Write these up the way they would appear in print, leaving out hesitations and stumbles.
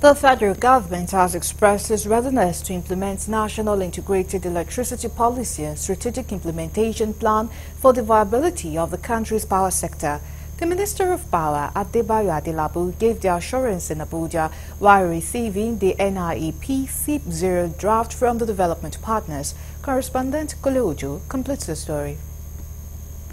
The federal government has expressed its readiness to implement National Integrated Electricity Policy and Strategic Implementation Plan for the viability of the country's power sector. The Minister of Power, Adebayo Adelabu, gave the assurance in Abuja while receiving the NIEP SIP-0 draft from the development partners. Correspondent Kole Ojo completes the story.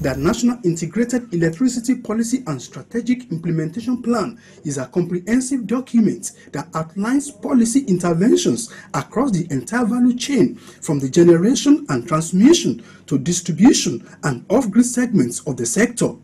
The National Integrated Electricity Policy and Strategic Implementation Plan is a comprehensive document that outlines policy interventions across the entire value chain, from the generation and transmission to distribution and off-grid segments of the sector.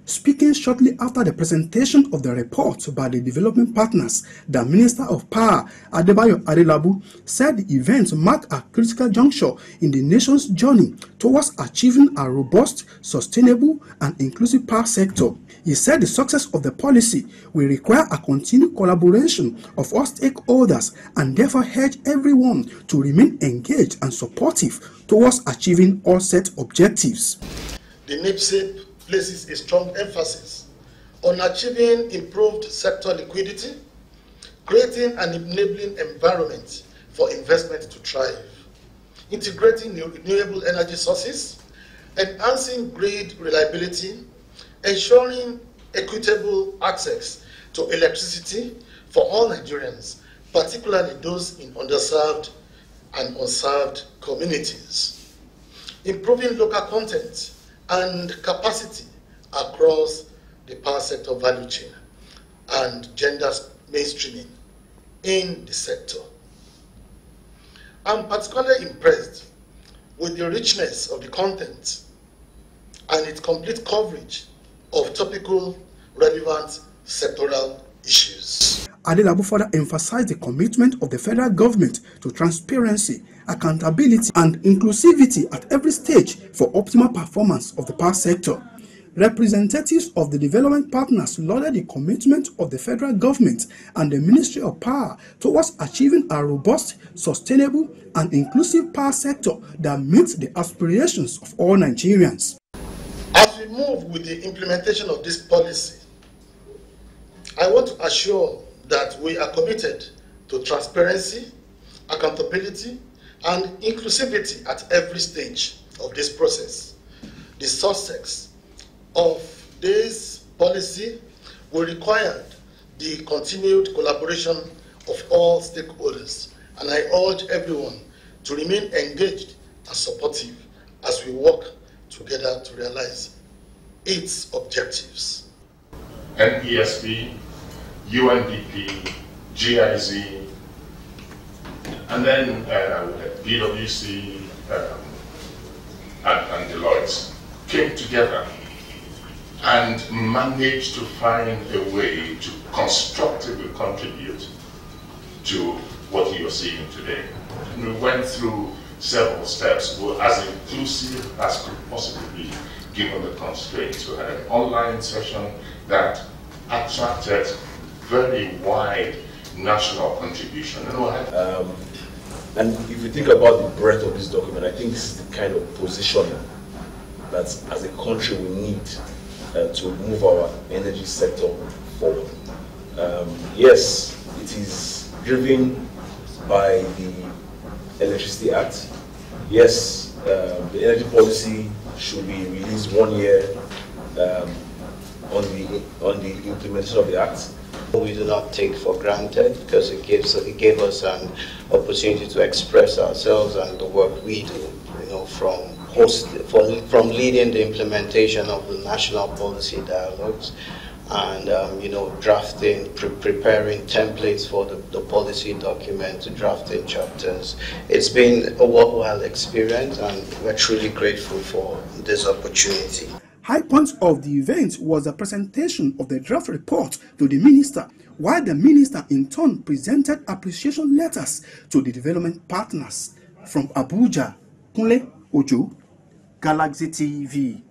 Speaking shortly after the presentation of the report by the development partners, the Minister of Power, Adebayo Adelabu, said the event marked a critical juncture in the nation's journey towards achieving a robust, sustainable, and inclusive power sector. He said the success of the policy will require a continued collaboration of all stakeholders and therefore urge everyone to remain engaged and supportive towards achieving all set objectives. The Niep places a strong emphasis on achieving improved sector liquidity, creating an enabling environment for investment to thrive, integrating renewable energy sources, enhancing grid reliability, ensuring equitable access to electricity for all Nigerians, particularly those in underserved and unserved communities, improving local content and capacity across the power sector value chain, and gender mainstreaming in the sector. I'm particularly impressed with the richness of the content and its complete coverage of topical, relevant sectoral issues. Adelabu further emphasized the commitment of the federal government to transparency, accountability, and inclusivity at every stage for optimal performance of the power sector. Representatives of the development partners lauded the commitment of the federal government and the Ministry of Power towards achieving a robust, sustainable, and inclusive power sector that meets the aspirations of all Nigerians. As we move with the implementation of this policy, I want to assure that we are committed to transparency, accountability, and inclusivity at every stage of this process. The success of this policy will require the continued collaboration of all stakeholders, and I urge everyone to remain engaged and supportive as we work together to realize its objectives. NESP, UNDP, GIZ, and then PwC and Deloitte came together and managed to find a way to constructively contribute to what you're seeing today. And we went through several steps, as inclusive as could possibly be given the constraints. We had an online session that attracted very wide national contribution. And if you think about the breadth of this document, I think this is the kind of position that as a country we need to move our energy sector forward. Yes, it is driven by the Electricity Act. Yes, the energy policy should be released 1 year on the implementation of the Act. We do not take for granted, because it gave us an opportunity to express ourselves and the work we do, from leading the implementation of the national policy dialogues and drafting, preparing templates for the policy document, drafting chapters. It's been a worthwhile experience, and we're truly grateful for this opportunity. High points of the event was the presentation of the draft report to the minister, while the minister in turn presented appreciation letters to the development partners. From Abuja, Kole Ojo, Galaxy TV.